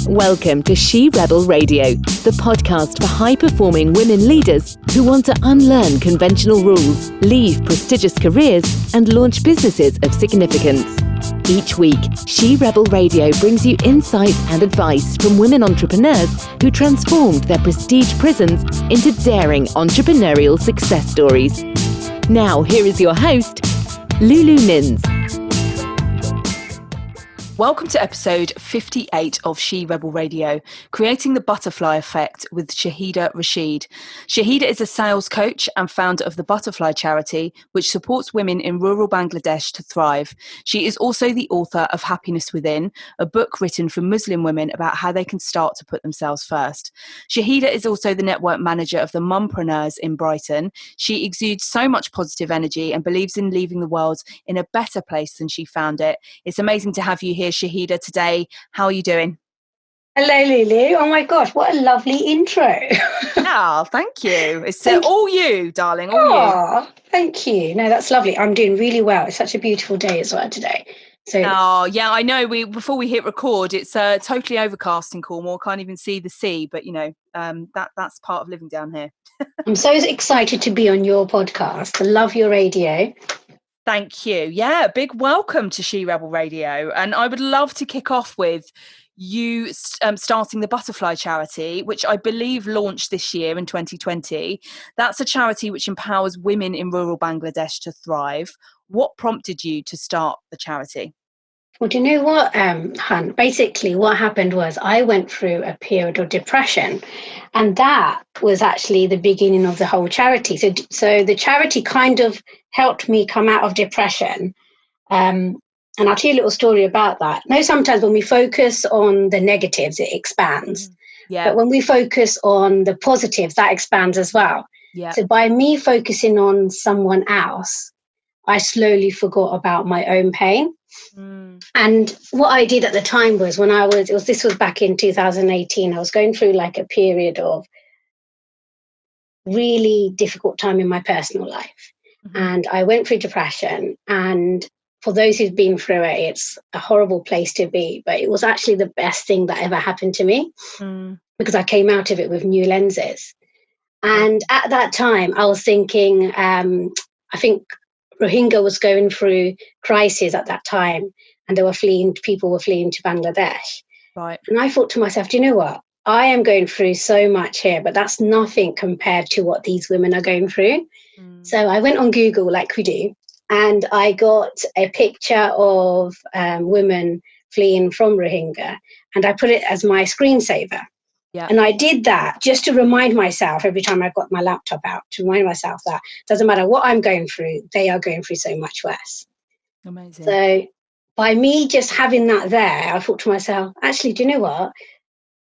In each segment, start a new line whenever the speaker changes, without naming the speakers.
Welcome to She Rebel Radio, the podcast for high-performing women leaders who want to unlearn conventional rules, leave prestigious careers, and launch businesses of significance. Each week, She Rebel Radio brings you insights and advice from women entrepreneurs who transformed their prestige prisons into daring entrepreneurial success stories. Now, here is your host, Lulu Nins.
Welcome to episode 58 of She Rebel Radio, Creating the Butterfly Effect with Shahida Rashid. Shahida is a sales coach and founder of the Butterfly Charity, which supports women in rural Bangladesh to thrive. She is also the author of Happiness Within, a book written for Muslim women about how they can start to put themselves first. Shahida is also the network manager of the Mumpreneurs in Brighton. She exudes so much positive energy and believes in leaving the world in a better place than she found it. It's amazing to have you here, Shahida, today. How are you doing?
Hello, Lulu. Oh my gosh, what a lovely intro.
Oh, thank you. It's all you, darling, all you.
Thank you. No, that's lovely. I'm doing really well. It's such a beautiful day as well today. So,
yeah, I know. Before we hit record, it's totally overcast in Cornwall. Can't even see the sea, but that's part of living down here.
I'm so excited to be on your podcast. I love your radio.
Thank you. Yeah, big welcome to She Rebel Radio. And I would love to kick off with you starting the Butterfly Charity, which I believe launched this year in 2020. That's a charity which empowers women in rural Bangladesh to thrive. What prompted you to start the charity?
Well, do you know what, Hunt? Basically, what happened was I went through a period of depression, and that was actually the beginning of the whole charity. So the charity kind of helped me come out of depression. And I'll tell you a little story about that. Now, sometimes when we focus on the negatives, it expands. Yeah. But when we focus on the positives, that expands as well. Yeah. So by me focusing on someone else, I slowly forgot about my own pain. And what I did at the time was this was back in 2018, I was going through like a period of really difficult time in my personal life. Mm-hmm. And I went through depression, and for those who've been through it, it's a horrible place to be, but it was actually the best thing that ever happened to me because I came out of it with new lenses. And at that time I was thinking, I think Rohingya was going through crisis at that time, and people were fleeing to Bangladesh. Right. And I thought to myself, do you know what? I am going through so much here, but that's nothing compared to what these women are going through. So I went on Google, like we do, and I got a picture of women fleeing from Rohingya, and I put it as my screensaver. Yeah. And I did that just to remind myself every time I got my laptop out, to remind myself that doesn't matter what I'm going through, they are going through so much worse. Amazing. So by me just having that there, I thought to myself, actually, do you know what?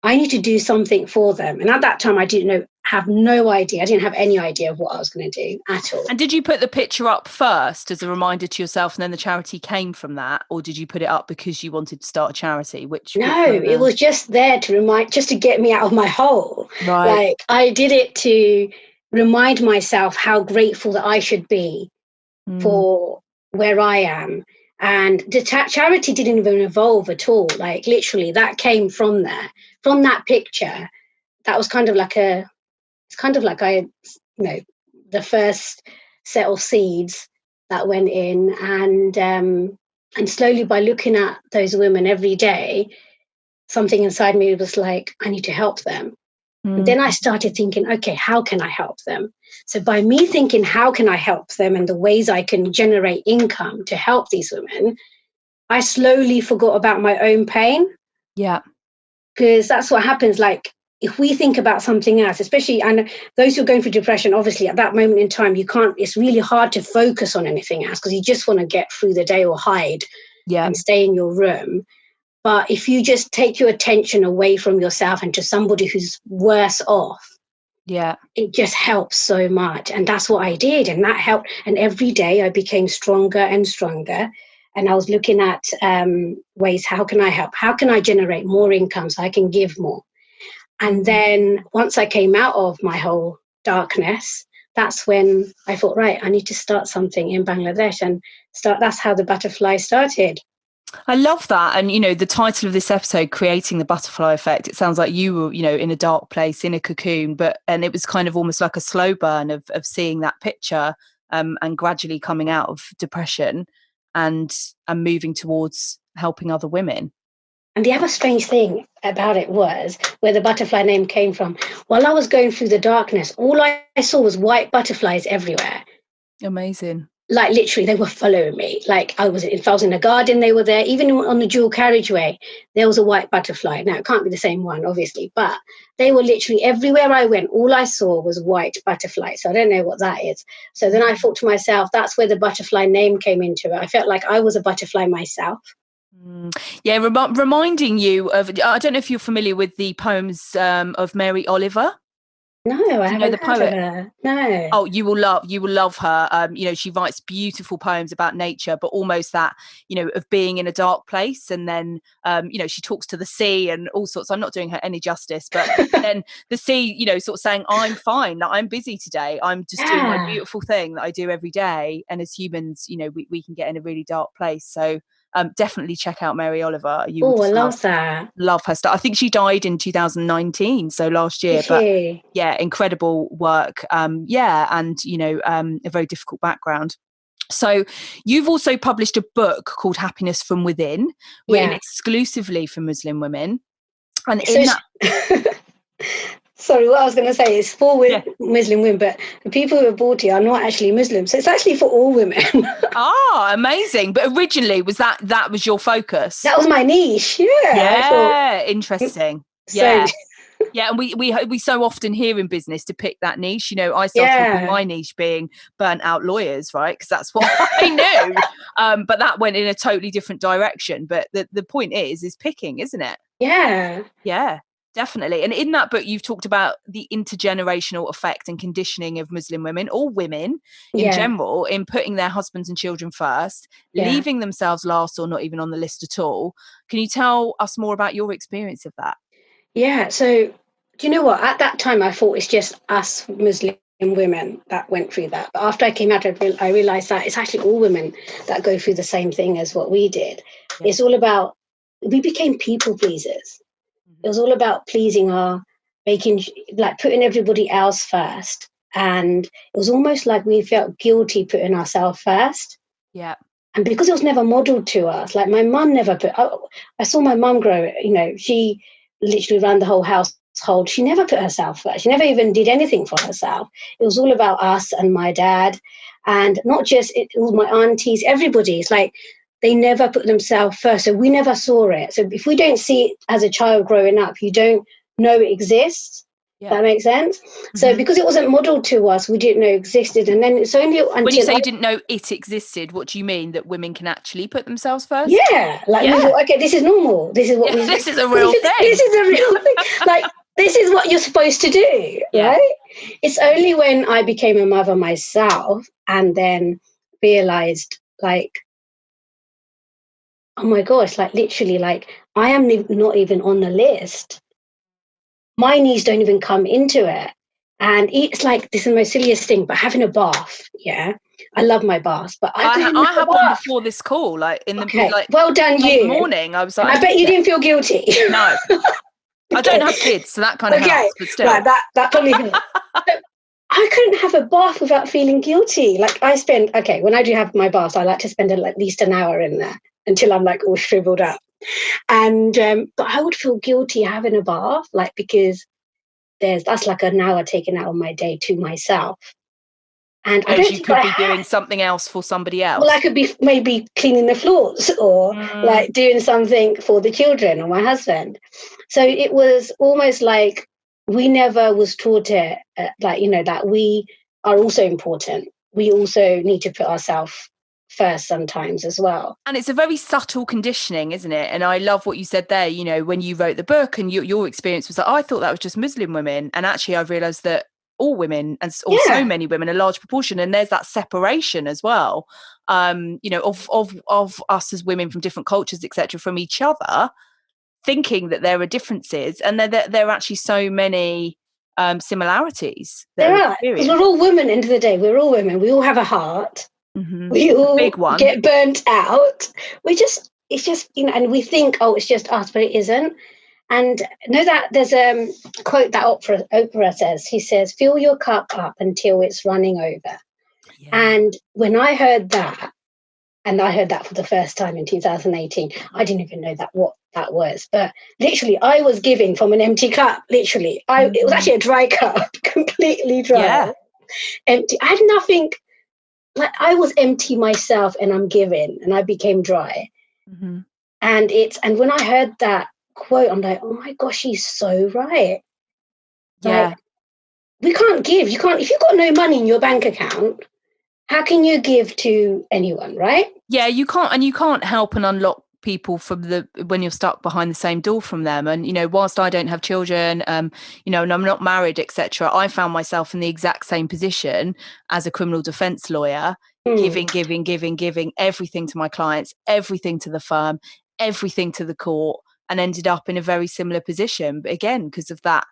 I need to do something for them. And at that time, I didn't have no idea. I didn't have any idea of what I was going to do at all.
And did you put the picture up first as a reminder to yourself, and then the charity came from that? Or did you put it up because you wanted to start a charity?
It was just there to just to get me out of my hole. Right. Like, I did it to remind myself how grateful that I should be for where I am. And the charity didn't even evolve at all. Like, literally, that came from there. From that picture, that was kind of like the first set of seeds that went in. And slowly, by looking at those women every day, something inside me was like, I need to help them. And then I started thinking, okay, how can I help them? So by me thinking, how can I help them, and the ways I can generate income to help these women, I slowly forgot about my own pain. Yeah. Because that's what happens. Like, if we think about something else, especially, and those who are going through depression, obviously at that moment in time, it's really hard to focus on anything else because you just want to get through the day or hide and stay in your room. But if you just take your attention away from yourself and to somebody who's worse off, it just helps so much. And that's what I did. And that helped. And every day I became stronger and stronger. And I was looking at ways, how can I help? How can I generate more income so I can give more? And then once I came out of my whole darkness, that's when I thought, right, I need to start something in Bangladesh, and that's how the Butterfly started.
I love that. And, the title of this episode, Creating the Butterfly Effect, it sounds like you were, in a dark place, in a cocoon, and it was kind of almost like a slow burn of seeing that picture, and gradually coming out of depression and moving towards helping other women.
And the other strange thing about it was where the butterfly name came from. While I was going through the darkness, all I saw was white butterflies everywhere.
Amazing.
Like literally, they were following me. Like if I was in a garden, they were there. Even on the dual carriageway, there was a white butterfly. Now, it can't be the same one, obviously, but they were literally everywhere I went. All I saw was white butterflies. So I don't know what that is. So then I thought to myself, that's where the butterfly name came into it. I felt like I was a butterfly myself.
Yeah, reminding you of, I don't know if you're familiar with the poems of Mary Oliver.
No, I haven't heard of her. No.
Oh, you will love her. She writes beautiful poems about nature, but almost that, of being in a dark place. And then, she talks to the sea and all sorts. I'm not doing her any justice, but then the sea, sort of saying, I'm fine, like, I'm busy today. I'm just doing my beautiful thing that I do every day. And as humans, we can get in a really dark place. So definitely check out Mary Oliver.
I love that.
Love her stuff. I think she died in 2019, so last year. But yeah, incredible work. And a very difficult background. So you've also published a book called Happiness from Within, written exclusively for Muslim women. And
sorry, what I was going to say is for Muslim women, but the people who are bought it are not actually Muslim. So it's actually for all women.
Amazing. But originally, that was your focus? That
was my niche. Yeah.
Interesting. Yeah. Yeah, and we so often hear in business to pick that niche. I started with my niche being burnt out lawyers, right? Because that's what I knew. But that went in a totally different direction. But the point is picking, isn't it?
Yeah.
Yeah. Definitely. And in that book, you've talked about the intergenerational effect and conditioning of Muslim women, or women in general, in putting their husbands and children first, leaving themselves last or not even on the list at all. Can you tell us more about your experience of that?
Yeah. So, do you know what? At that time, I thought it's just us Muslim women that went through that. But after I came out, I realized that it's actually all women that go through the same thing as what we did. Yeah. It's all about, we became people pleasers. It was all about pleasing putting everybody else first. And it was almost like we felt guilty putting ourselves first.
Yeah.
And because it was never modeled to us, like my mum never I saw my mum grow, she literally ran the whole household. She never put herself first. She never even did anything for herself. It was all about us and my dad. And not just, it was my aunties, everybody. It's like, they never put themselves first. So we never saw it. So if we don't see it as a child growing up, you don't know it exists. Yeah. That makes sense? Mm-hmm. So because it wasn't modeled to us, we didn't know it existed. And then it's only until...
When you say you didn't know it existed, what do you mean? That women can actually put themselves first?
Yeah. Like, we thought, okay, this is normal. This is what we...
This is a real thing.
This is a real thing. Like, this is what you're supposed to do, right? It's only when I became a mother myself and then realized, like, oh my gosh, like literally, like I am not even on the list. My knees don't even come into it. And it's like, this is the most silliest thing, but having a bath, I love my bath, but I
had one before this call, like in the
well done you
morning. I was like,
I bet you didn't feel guilty.
No. I don't have kids, so that kind of helps, but still.
Right, that probably I couldn't have a bath without feeling guilty. Like when I do have my bath, I like to spend at least an hour in there until I'm like all shriveled up. And but I would feel guilty having a bath, like, because that's like an hour taken out of my day to myself. And I don't
you could be doing something else for somebody else.
Well, I could be maybe cleaning the floors or like doing something for the children or my husband. So it was almost like we never was taught it, that we are also important. We also need to put ourselves first sometimes as well.
And it's a very subtle conditioning, isn't it? And I love what you said there, when you wrote the book and your experience was that I thought that was just Muslim women. And actually I've realised that all women, or so many women, a large proportion, and there's that separation as well, of us as women from different cultures, etc., from each other, thinking that there are differences, and there are actually so many similarities.
There are, because we're all women. End of the day, we're all women. We all have a heart. Mm-hmm. We all get burnt out. We just, it's just, and we think, oh, it's just us, but it isn't. And know that there's a quote that Oprah says. He says, fill your cup up until it's running over.
Yeah.
And when I heard that, and I heard that for the first time in 2018, I didn't even know what that was. But literally, I was giving from an empty cup. Literally, it was actually a dry cup, completely dry, empty. I had nothing. Like, I was empty myself, and I'm giving, and I became dry.
Mm-hmm.
And when I heard that quote, I'm like, oh my gosh, she's so right.
Yeah.
Like, we can't give. You can't, if you've got no money in your bank account, how can you give to anyone, right?
Yeah, you can't help and unlock people from when you're stuck behind the same door from them. And whilst I don't have children, and I'm not married, etc., I found myself in the exact same position as a criminal defense lawyer, giving everything to my clients, everything to the firm, everything to the court, and ended up in a very similar position. But again, because of that,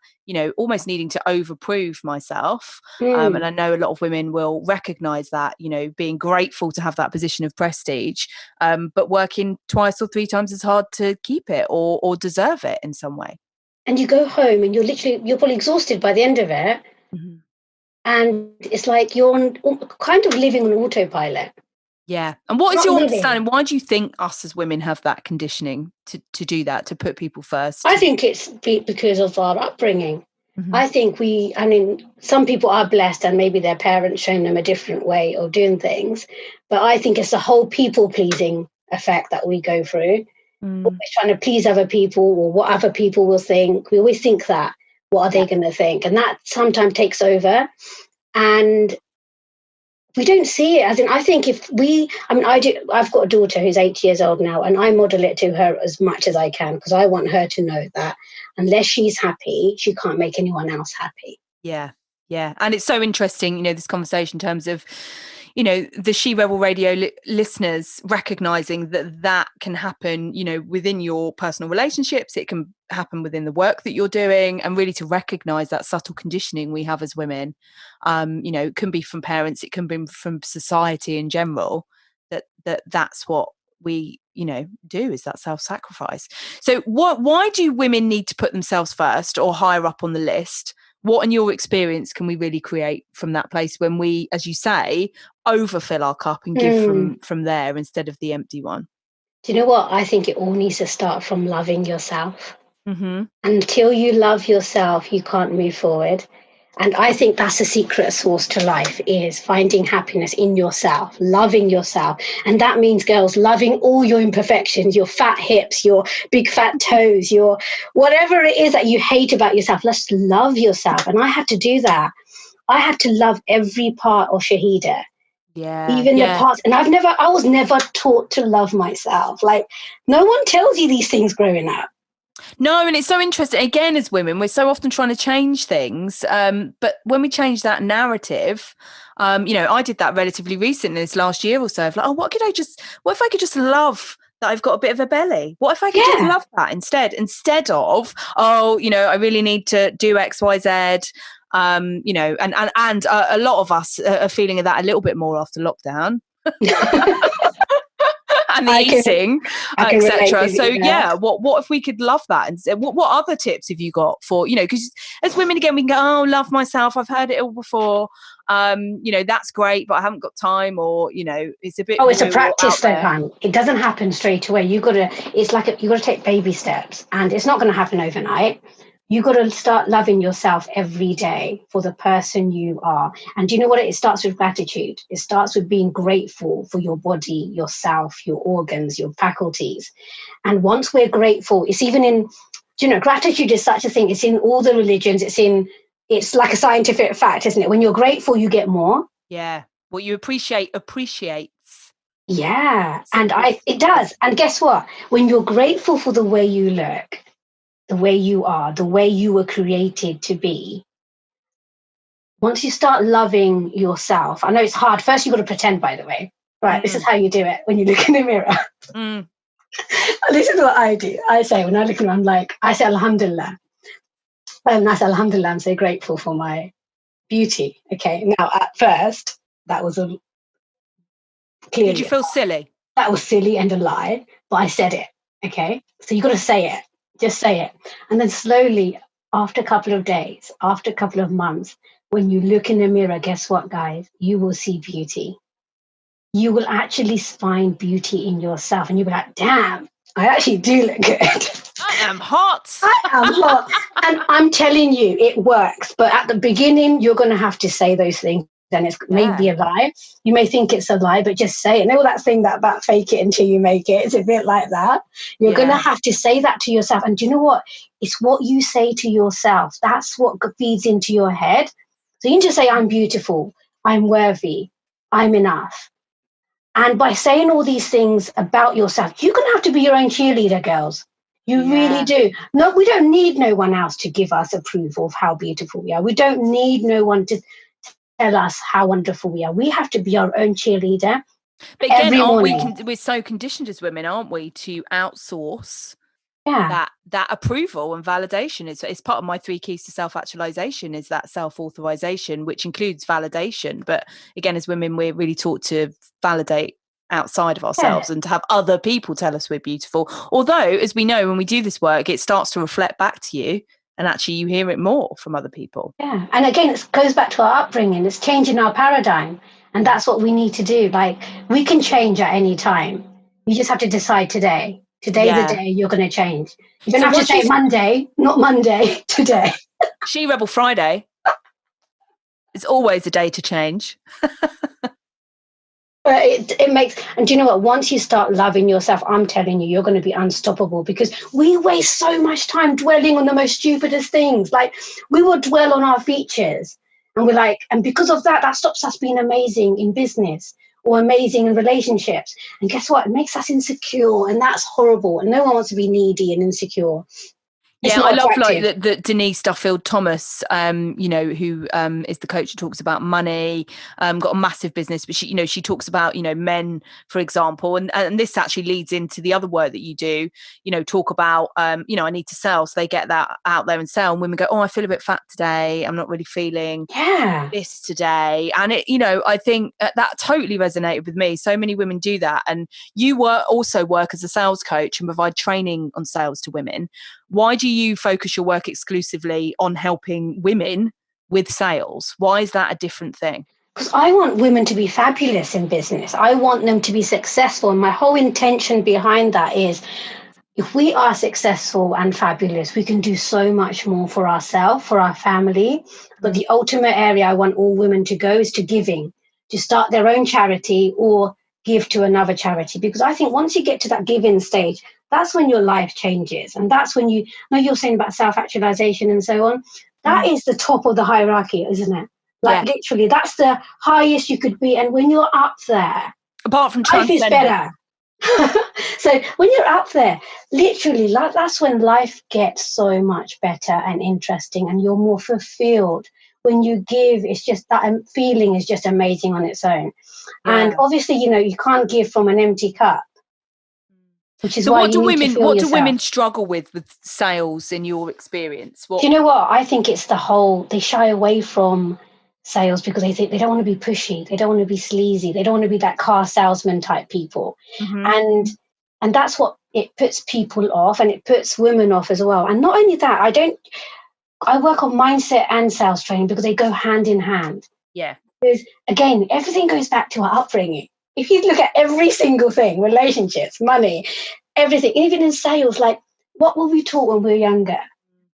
almost needing to overprove myself. And I know a lot of women will recognize that, being grateful to have that position of prestige, but working twice or three times as hard to keep it or deserve it in some way.
And you go home and you're probably exhausted by the end of it.
Mm-hmm.
And it's like you're kind of living on autopilot.
Yeah. And what is your understanding? Why do you think us as women have that conditioning to do that, to put people first?
I think it's because of our upbringing.
Mm-hmm.
I think some people are blessed and maybe their parents shown them a different way of doing things. But I think it's the whole people-pleasing effect that we go through. Always trying to please other people or what other people will think. We always think that. What are they going to think? And that sometimes takes over. And we don't see it. As in, I think I've got a daughter who's 8 years old now, and I model it to her as much as I can because I want her to know that unless she's happy, she can't make anyone else happy.
Yeah. Yeah. And it's so interesting, this conversation in terms of, the She Rebel Radio listeners recognizing that can happen, within your personal relationships. It can happen within the work that you're doing, and really to recognize that subtle conditioning we have as women. It can be from parents, it can be from society in general, that's what we, do, is that self-sacrifice. So why do women need to put themselves first or higher up on the list? What, in your experience, can we really create from that place when we, as you say, overfill our cup and give from there instead of the empty one?
Do you know what? I think it all needs to start from loving yourself.
Mm-hmm.
Until you love yourself, you can't move forward. And I think that's the secret sauce to life, is finding happiness in yourself, loving yourself. And that means, girls, loving all your imperfections, your fat hips, your big fat toes, your whatever it is that you hate about yourself. Let's love yourself. And I had to do that. I had to love every part of Shahida.
Yeah.
Even the parts. And I was never taught to love myself. Like, no one tells you these things growing up.
No, and it's so interesting. Again, as women, we're so often trying to change things. But when we change that narrative, I did that relatively recently, this last year or so, of like, oh, what if I could just love that I've got a bit of a belly? What if I could just love that instead of, oh, I really need to do X, Y, Z. And a lot of us are feeling that a little bit more after lockdown. And the eating, etc. So what if we could love that? And what other tips have you got for, because as women, again, we can go, oh, love myself, I've heard it all before, that's great, but I haven't got time, or it's a bit,
it's a practice though, hon. It doesn't happen straight away. You gotta take baby steps, and it's not going to happen overnight. You got to start loving yourself every day for the person you are. And do you know what? It starts with gratitude. It starts with being grateful for your body, yourself, your organs, your faculties. And once we're grateful, it's even in, gratitude is such a thing. It's in all the religions. It's like a scientific fact, isn't it? When you're grateful, you get more.
Yeah. What you appreciates.
Yeah. And it does. And guess what? When you're grateful for the way you look, the way you are, the way you were created to be. Once you start loving yourself, I know it's hard. First, you've got to pretend, by the way. Right, This is how you do it when you look in the mirror. This is what I do. I say, when I look in the mirror, I say, Alhamdulillah. And I say, Alhamdulillah, I'm so grateful for my beauty. Okay, now at first, that was clearly.
Did you feel silly?
that was silly and a lie, but I said it. Okay. So you got to say it. Just say it. And then slowly, after a couple of days, after a couple of months, when you look in the mirror, guess what, guys? You will see beauty. You will actually find beauty in yourself. And you'll be like, damn, I actually do look good.
I am hot.
I am hot. And I'm telling you, it works. But at the beginning, you're going to have to say those things. And it's maybe a lie. You may think it's a lie, but just say it. Know that thing that about fake it until you make it? It's a bit like that. You're going to have to say that to yourself. And do you know what? It's what you say to yourself. That's what feeds into your head. So you need to say, I'm beautiful. I'm worthy. I'm enough. And by saying all these things about yourself, you're going to have to be your own cheerleader, girls. You really do. No, we don't need no one else to give us approval of how beautiful we are. We don't need no one to tell us how wonderful we are. We have to be our own cheerleader.
But again, we're so conditioned as women, aren't we, to outsource that approval and validation. It's part of my 3 keys to self-actualization is that self-authorization, which includes validation. But again, as women, we're really taught to validate outside of ourselves and to have other people tell us we're beautiful. Although, as we know, when we do this work, it starts to reflect back to you. And actually, you hear it more from other people.
Yeah. And again, it goes back to our upbringing. It's changing our paradigm. And that's what we need to do. Like, we can change at any time. You just have to decide today. Today's the day you're going to change. You don't have to say Monday, not Monday, today.
She Rebel Friday. It's always a day to change.
But it makes, and do you know what? Once you start loving yourself, I'm telling you, you're going to be unstoppable because we waste so much time dwelling on the most stupidest things. Like we will dwell on our features and we're like, and because of that, that stops us being amazing in business or amazing in relationships. And guess what? It makes us insecure and that's horrible. And no one wants to be needy and insecure.
I love like the Denise Duffield Thomas, who is the coach who talks about money, got a massive business, but she talks about, men, for example, and this actually leads into the other work that you do, talk about, I need to sell. So they get that out there and sell and women go, oh, I feel a bit fat today. I'm not really feeling this today. And I think that totally resonated with me. So many women do that. And you also work as a sales coach and provide training on sales to women. Why do you focus your work exclusively on helping women with sales? Why is that a different thing?
Because I want women to be fabulous in business. I want them to be successful. And my whole intention behind that is if we are successful and fabulous, we can do so much more for ourselves, for our family. But the ultimate area I want all women to go is to giving, to start their own charity or give to another charity. Because I think once you get to that giving stage, that's when your life changes. And that's when you're saying about self-actualization and so on. That is the top of the hierarchy, isn't it? Like literally, that's the highest you could be. And when you're up there,
apart from
life is better. So when you're up there, literally, that's when life gets so much better and interesting and you're more fulfilled. When you give, it's just that feeling is just amazing on its own. And obviously, you can't give from an empty cup. Which is why what do
women struggle with sales in your experience?
Do you know what? I think it's they shy away from sales because they think they don't want to be pushy, they don't want to be sleazy, they don't want to be that car salesman type people. And that's what it puts people off and it puts women off as well. And not only that, I work on mindset and sales training because they go hand in hand.
Yeah.
Because again, everything goes back to our upbringing. If you look at every single thing, relationships, money, everything, even in sales, like what were we taught when we were younger?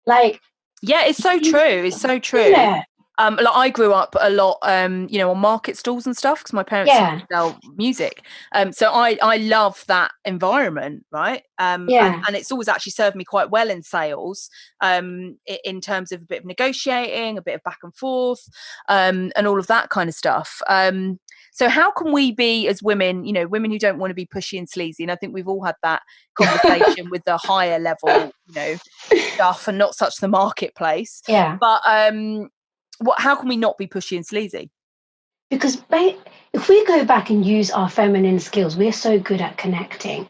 Like,
it's so true. It's so true.
Yeah.
Like I grew up a lot, on market stalls and stuff because my parents sell music. So I love that environment, right? And it's always actually served me quite well in sales, in terms of a bit of negotiating, a bit of back and forth, and all of that kind of stuff. So how can we be as women, women who don't want to be pushy and sleazy? And I think we've all had that conversation with the higher level, stuff and not such the marketplace.
Yeah.
But how can we not be pushy and sleazy?
Because if we go back and use our feminine skills, we're so good at connecting.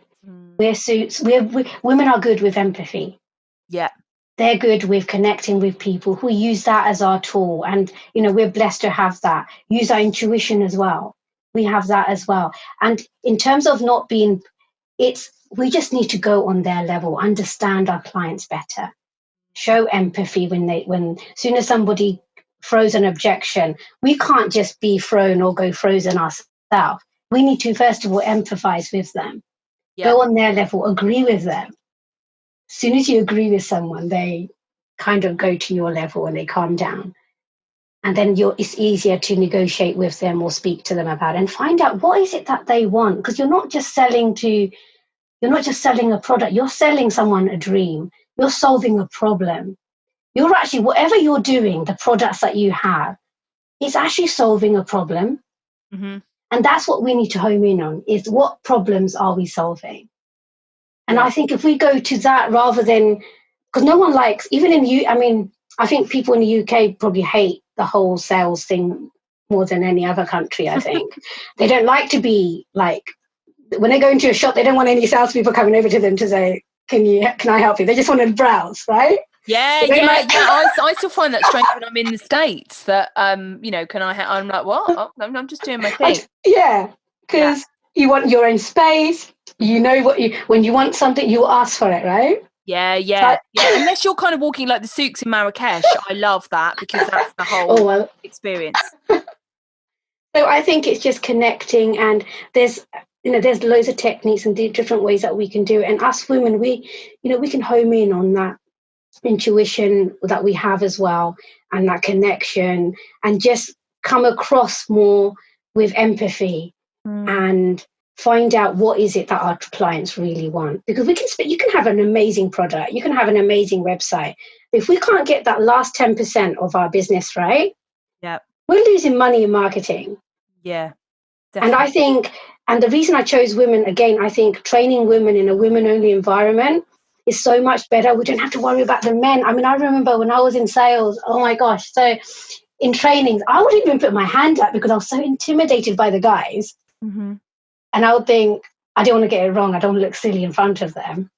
Women are good with empathy.
Yeah.
They're good with connecting with people who use that as our tool. And, we're blessed to have that. Use our intuition as well. We have that as well. And in terms of not being, we just need to go on their level, understand our clients better, show empathy when soon as somebody throws an objection, we can't just be thrown or go frozen ourselves. We need to first of all empathize with them, go on their level, agree with them. As soon as you agree with someone, they kind of go to your level and they calm down. And then it's easier to negotiate with them or speak to them about it and find out what is it that they want. Because you're not just selling a product, you're selling someone a dream. You're solving a problem. You're actually, whatever you're doing, the products that you have, it's actually solving a problem.
Mm-hmm.
And that's what we need to home in on, is what problems are we solving? And I think if we go to that rather than, because no one likes, even I think people in the UK probably hate the whole sales thing more than any other country, I think. They don't like to be like, when they go into a shop, they don't want any salespeople coming over to them to say, can I help you? They just want to browse, right?
I still find that strange when I'm in the States that, can I I'm like, what? Oh, I'm just doing my thing.
Because you want your own space. You know when you want something, you ask for it, right?
Yeah. Unless you're kind of walking like the souks in Marrakesh. I love that because that's the whole experience.
So I think it's just connecting, and there's loads of techniques and different ways that we can do it. And us women, we can home in on that intuition that we have as well, and that connection, and just come across more with empathy and find out what is it that our clients really want. Because you can have an amazing product, you can have an amazing website. If we can't get that last 10% of our business right, we're losing money in marketing.
Yeah,
definitely. And I think, and the reason I chose women, again, I think training women in a women-only environment is so much better. We don't have to worry about the men. I mean, I remember when I was in sales, oh my gosh. So in trainings, I wouldn't even put my hand up because I was so intimidated by the guys.
Mm-hmm.
And I would think, I don't want to get it wrong. I don't look silly in front of them.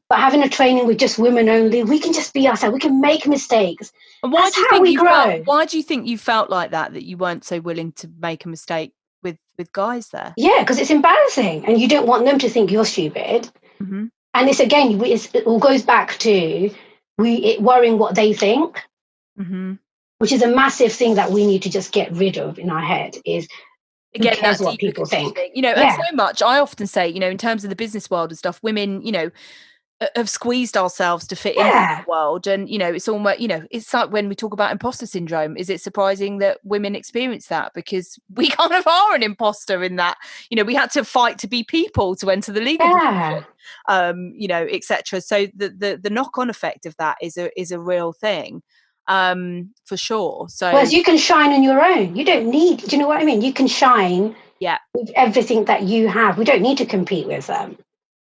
But having a training with just women only, we can just be ourselves. We can make mistakes.
And why do you think you felt like that you weren't so willing to make a mistake with guys there?
Yeah, because it's embarrassing and you don't want them to think you're stupid.
Mm-hmm.
And it all goes back to worrying what they think, which is a massive thing that we need to just get rid of in our head is, again, who cares what people think?
And so much, I often say, in terms of the business world and stuff, women, have squeezed ourselves to fit into the world. And, it's almost, it's like when we talk about imposter syndrome, is it surprising that women experience that? Because we kind of are an imposter in that, we had to fight to be people to enter the legal profession, etc. So the knock-on effect of that is a real thing. For sure. So
whereas you can shine on your own. You don't need, do you know what I mean? You can shine with everything that you have. We don't need to compete with them.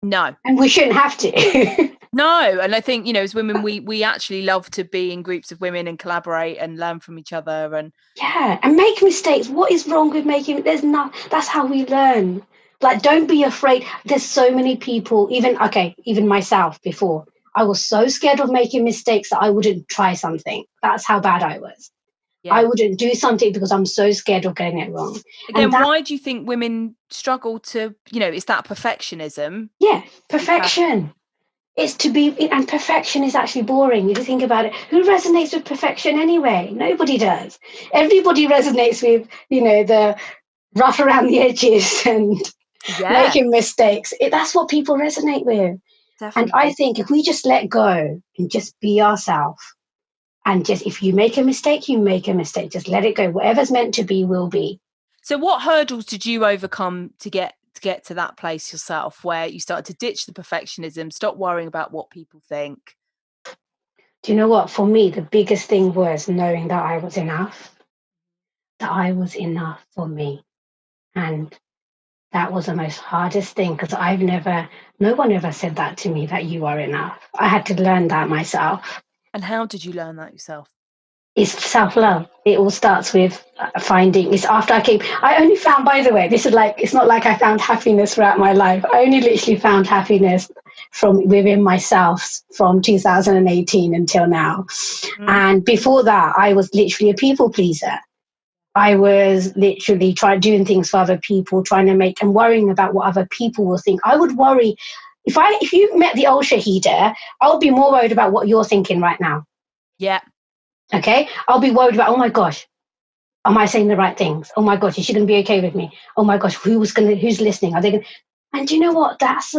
No.
And we shouldn't have to.
No. And I think, as women, we actually love to be in groups of women and collaborate and learn from each other. And
and make mistakes. What is wrong with making? That's how we learn. Like, don't be afraid. There's so many people, even myself before. I was so scared of making mistakes that I wouldn't try something. That's how bad I was. Yeah. I wouldn't do something because I'm so scared of getting it wrong.
Again, why do you think women struggle to, it's that perfectionism?
Yeah, perfection. It's to be, and perfection is actually boring. If you think about it, who resonates with perfection anyway? Nobody does. Everybody resonates with, the rough around the edges and making mistakes. That's what people resonate with. Definitely. And I think if we just let go and just be ourselves, and just, if you make a mistake, you make a mistake. Just let it go. Whatever's meant to be will be.
So what hurdles did you overcome to get to that place yourself where you started to ditch the perfectionism, stop worrying about what people think?
Do you know what? For me, the biggest thing was knowing that I was enough. That I was enough for me. And that was the most hardest thing because no one ever said that to me, that you are enough. I had to learn that myself.
And how did you learn that yourself?
It's self-love. It all starts with finding. It's after I only found, by the way, this is like, it's not like I found happiness throughout my life. I only literally found happiness from within myself from 2018 until now. And before that, I was literally a people pleaser. I was literally doing things for other people, trying to make and worrying about what other people will think. I would worry if you met the old Shahida, I would be more worried about what you're thinking right now.
Yeah.
Okay. I'll be worried about, oh my gosh, am I saying the right things? Oh my gosh, is she going to be okay with me? Oh my gosh, who's listening? Are they going to? And do you know what? That's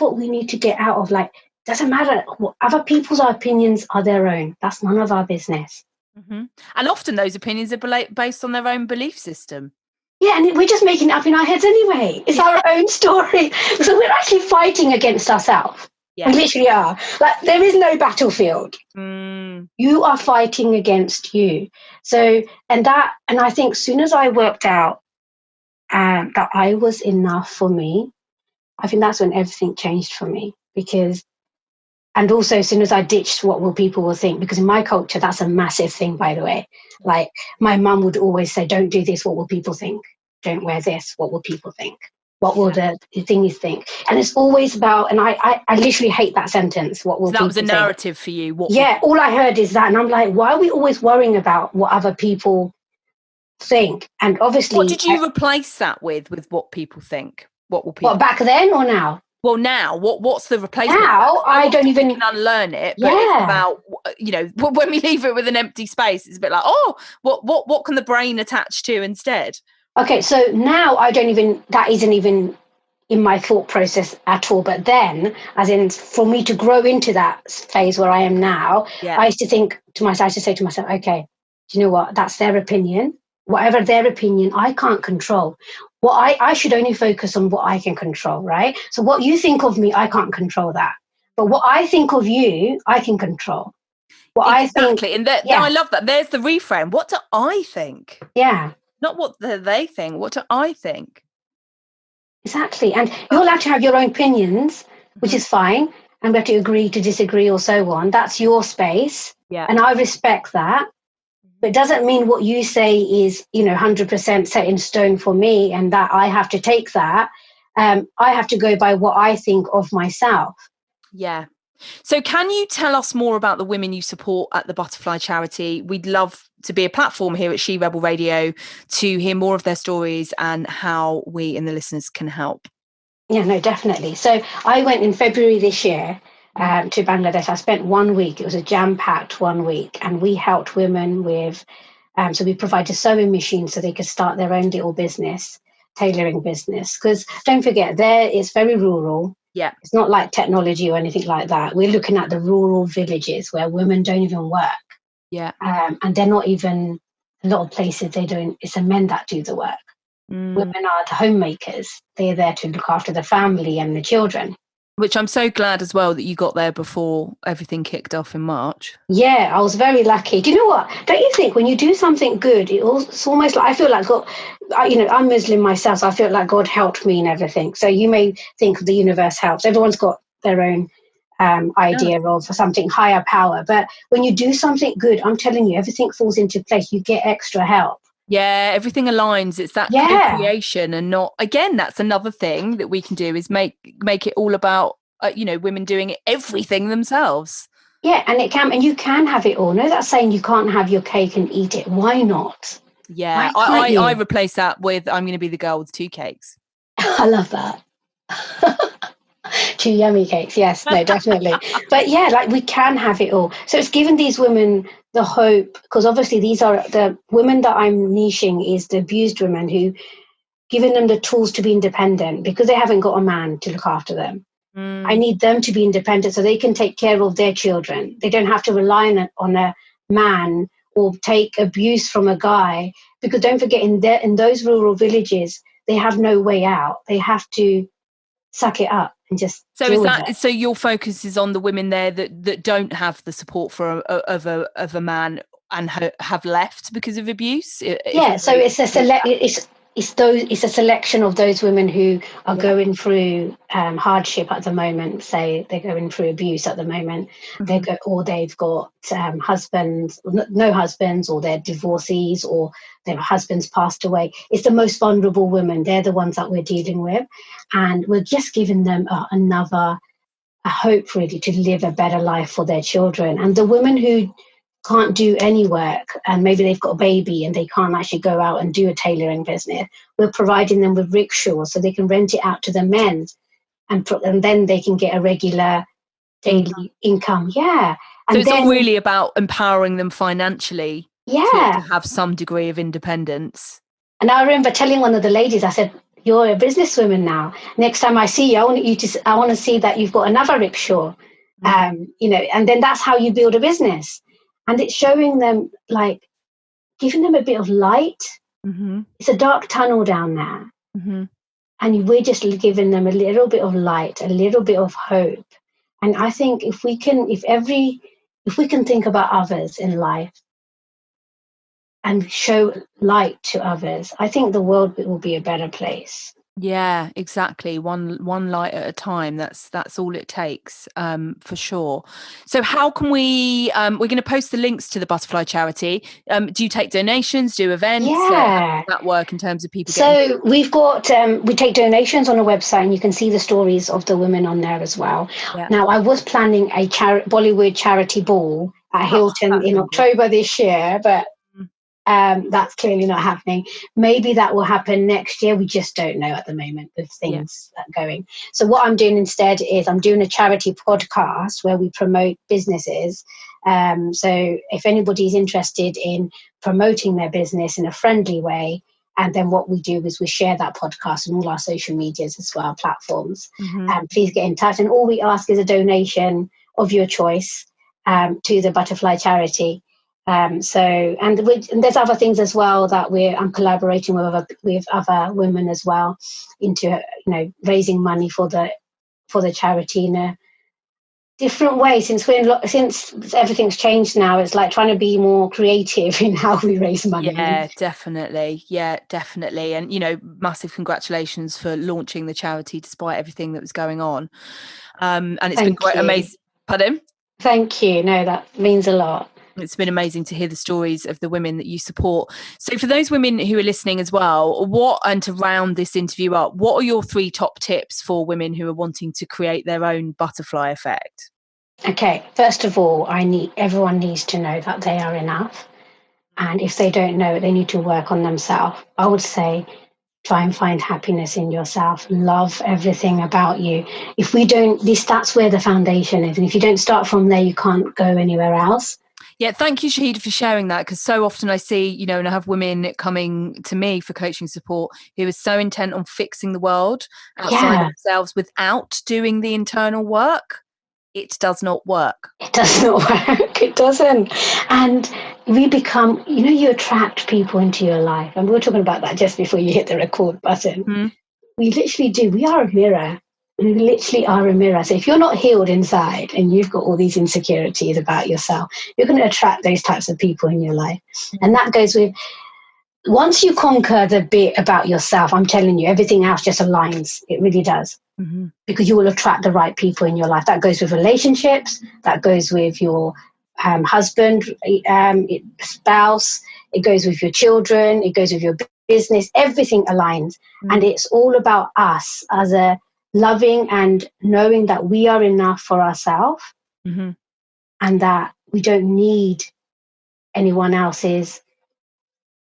what we need to get out of. Like, doesn't matter. Other people's opinions are their own. That's none of our business.
Mm-hmm. And often those opinions are based on their own belief system.
Yeah, and we're just making it up in our heads anyway. It's our own story. So we're actually fighting against ourselves. Yeah. We literally are. Like, there is no battlefield. You are fighting against you. So, and I think as soon as I worked out that I was enough for me, I think that's when everything changed for me. And also as soon as I ditched what people will think, because in my culture, that's a massive thing, by the way. Like, my mum would always say, don't do this, what will people think? Don't wear this, what will people think? What will the thingies think? And it's always about, and I literally hate that sentence, what will people think? That was a
narrative for you.
All I heard is that. And I'm like, why are we always worrying about what other people think? And obviously...
What did you replace that with what people think? What will people...
What, back then or now?
Well, now, what's the replacement?
Now, I don't even...
You can unlearn it, but it's about, when we leave it with an empty space, it's a bit like, what can the brain attach to instead?
Okay, so now that isn't even in my thought process at all. But then, as in for me to grow into that phase where I am now, I used to say to myself, okay, do you know what? That's their opinion. Whatever their opinion, I can't control. I should only focus on what I can control, right? So what you think of me, I can't control that. But what I think of you, I can control.
Exactly. And I love that. There's the reframe. What do I think?
Yeah.
Not what they think. What do I think?
Exactly. And you're allowed to have your own opinions, which is fine. And we have to agree to disagree or so on. That's your space.
Yeah.
And I respect that. But it doesn't mean what you say is, 100% set in stone for me and that I have to take that. I have to go by what I think of myself.
Yeah. So can you tell us more about the women you support at the Butterfly Charity? We'd love to be a platform here at She Rebel Radio to hear more of their stories and how we and the listeners can help.
Yeah, no, definitely. So I went in February this year to Bangladesh. I spent 1 week. It was a jam-packed 1 week. And we helped women with, so we provided sewing machines so they could start their own little business, tailoring business. Because don't forget, there it's very rural.
Yeah.
It's not like technology or anything like that. We're looking at the rural villages where women don't even work.
Yeah.
And they're not even, a lot of places they don't, it's the men that do the work. Women are the homemakers. They're there to look after the family and the children.
Which I'm so glad as well that you got there before everything kicked off in March.
Yeah, I was very lucky. Do you know what? Don't you think when you do something good, it's almost like, I feel like God, I'm Muslim myself, so I feel like God helped me and everything. So you may think the universe helps. Everyone's got their own idea of something higher power. But when you do something good, I'm telling you, everything falls into place. You get extra help.
Yeah, everything aligns. It's that co-creation and not, again, that's another thing that we can do is make it all about, women doing everything themselves.
Yeah, and you can have it all. No, that's saying you can't have your cake and eat it. Why not?
Yeah, I replace that with I'm going to be the girl with 2 cakes.
I love that. 2 yummy cakes. Yes, no, definitely. But yeah, like we can have it all. So it's given these women the hope, because obviously these are the women that I'm niching is the abused women who giving them the tools to be independent because they haven't got a man to look after them. I need them to be independent so they can take care of their children. They don't have to rely on a man or take abuse from a guy, because don't forget in those rural villages, they have no way out. They have to suck it up and just
so your focus is on the women there that don't have the support of a man and have left because of abuse?
So it's a selection of those women who are going through hardship at the moment. Say they're going through abuse at the moment. Or they've got husbands, no husbands, or they're divorcees, or their husbands passed away. It's the most vulnerable women. They're the ones that we're dealing with, and we're just giving them a hope really to live a better life for their children. And the women who can't do any work, and maybe they've got a baby and they can't actually go out and do a tailoring business, we're providing them with rickshaws so they can rent it out to the men, and then they can get a regular daily income. Yeah. And
so it's
then,
all really about empowering them financially to have some degree of independence.
And I remember telling one of the ladies, I said, "You're a businesswoman now. Next time I see you, I want to see that you've got another rickshaw." And then that's how you build a business. And it's showing them, like, giving them a bit of light. It's a dark tunnel down there. And we're just giving them a little bit of light, a little bit of hope. And I think if we can think about others in life and show light to others, I think the world will be a better place.
Yeah, exactly. One light at a time. That's all it takes, for sure. So how can we, we're going to post the links to the Butterfly charity. Do you take donations, do events? How does that work in terms of people
So we've got, we take donations on a website, and you can see the stories of the women on there as well. Yeah. Now, I was planning a Bollywood charity ball at Hilton in October this year, but that's clearly not happening. Maybe that will happen next year. We just don't know at the moment with things going. So what I'm doing instead is I'm doing a charity podcast where we promote businesses. So if anybody's interested in promoting their business in a friendly way, and then what we do is we share that podcast on all our social medias as well, platforms. Please get in touch. And all we ask is a donation of your choice to the Butterfly charity. And there's other things as well that I'm collaborating with other women as well into raising money for the charity in a different way. Since everything's changed now, it's like trying to be more creative in how we raise money.
Yeah, definitely. And massive congratulations for launching the charity despite everything that was going on. And it's been quite amazing. Pardon?
Thank you. No, that means a lot.
It's been amazing to hear the stories of the women that you support. So for those women who are listening as well, and to round this interview up, what are your 3 top tips for women who are wanting to create their own butterfly effect?
Okay, first of all, everyone needs to know that they are enough. And if they don't know, they need to work on themselves. I would say, try and find happiness in yourself. Love everything about you. If we don't, that's where the foundation is. And if you don't start from there, you can't go anywhere else.
Yeah, thank you, Shahida, for sharing that, because so often I see, and I have women coming to me for coaching support who are so intent on fixing the world outside themselves without doing the internal work. It does not work.
It does not work. It doesn't. And we become, you attract people into your life. And we were talking about that just before you hit the record button. We literally do. We are a mirror. We literally are a mirror. So if you're not healed inside and you've got all these insecurities about yourself, you're going to attract those types of people in your life. And that goes with, once you conquer the bit about yourself, I'm telling you, everything else just aligns. It really does. Because you will attract the right people in your life. That goes with relationships. That goes with your husband, spouse. It goes with your children. It goes with your business. Everything aligns. And it's all about us as a loving and knowing that we are enough for ourselves, and that we don't need anyone else's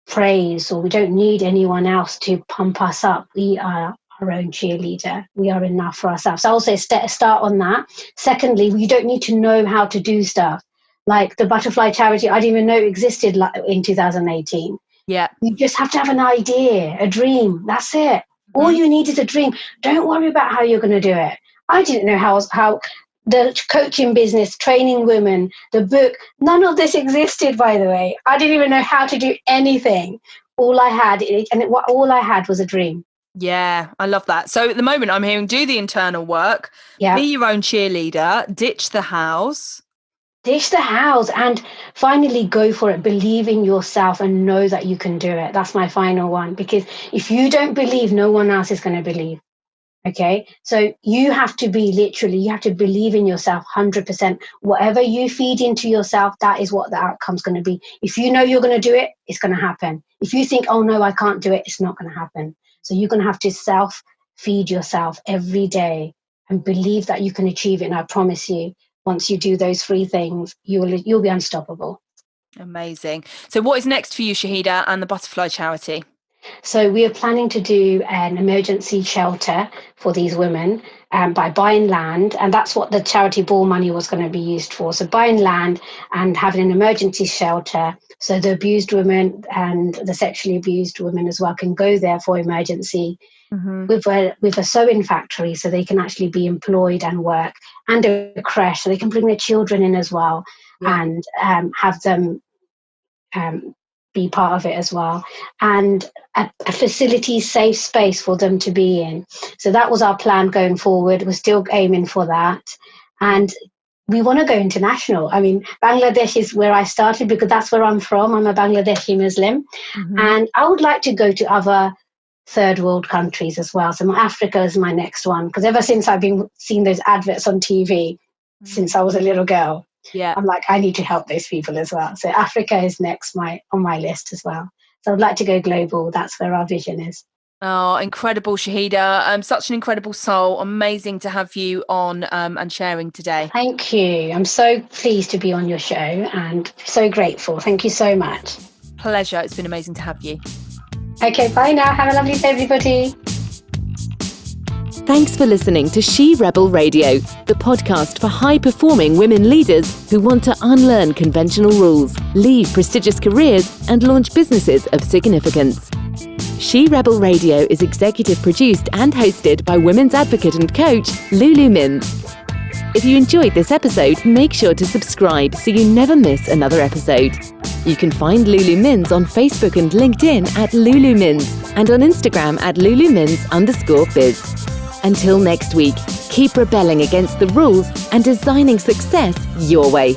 praise, or we don't need anyone else to pump us up. We are our own cheerleader. We are enough for ourselves. So I'll say start on that. Secondly, we don't need to know how to do stuff. Like the Butterfly charity, I didn't even know existed in 2018.
Yeah.
You just have to have an idea, a dream. That's it. All you need is a dream. Don't worry about how you're going to do it. I didn't know how the coaching business, training women, the book, none of this existed, by the way. I didn't even know how to do anything. All I had was a dream.
Yeah, I love that. So at the moment I'm hearing do the internal work, be your own cheerleader, ditch the house.
And finally go for it. Believe in yourself and know that you can do it. That's my final one. Because if you don't believe, no one else is going to believe. Okay, so you have to believe in yourself 100%. Whatever you feed into yourself, that is what the outcome's going to be. If you know you're going to do it, it's going to happen. If you think, oh no, I can't do it, it's not going to happen. So you're going to have to self-feed yourself every day and believe that you can achieve it. And I promise you, once you do those 3 things, you'll be unstoppable.
Amazing. So what is next for you, Shahida, and the Butterfly Charity?
So we are planning to do an emergency shelter for these women by buying land, and that's what the charity ball money was going to be used for. So buying land and having an emergency shelter, so the abused women and the sexually abused women as well can go there for emergency. With a sewing factory, so they can actually be employed and work, and a creche, so they can bring their children in as well, and have them be part of it as well, and a facility safe space for them to be in. So that was our plan going forward. We're still aiming for that, and we want to go international. I mean, Bangladesh is where I started because that's where I'm from. I'm a Bangladeshi Muslim, and I would like to go to other third world countries as well. So Africa is my next one, because ever since I've been seeing those adverts on TV since I was a little girl, I'm like, I need to help those people as well. So Africa is next on my list as well. So I'd like to go global. That's where our vision is.
Oh, incredible, Shahida. Such an incredible soul. Amazing to have you on and sharing today.
Thank you. I'm so pleased to be on your show and so grateful. Thank you so much.
Pleasure. It's been amazing to have you.
Okay, bye now. Have a lovely day, everybody.
Thanks for listening to She Rebel Radio, the podcast for high-performing women leaders who want to unlearn conventional rules, leave prestigious careers, and launch businesses of significance. She Rebel Radio is executive produced and hosted by women's advocate and coach Lulu Mins. If you enjoyed this episode, make sure to subscribe so you never miss another episode. You can find Lulu Mins on Facebook and LinkedIn at Lulu Mins, and on Instagram at LuluMins_biz. Until next week, keep rebelling against the rules and designing success your way.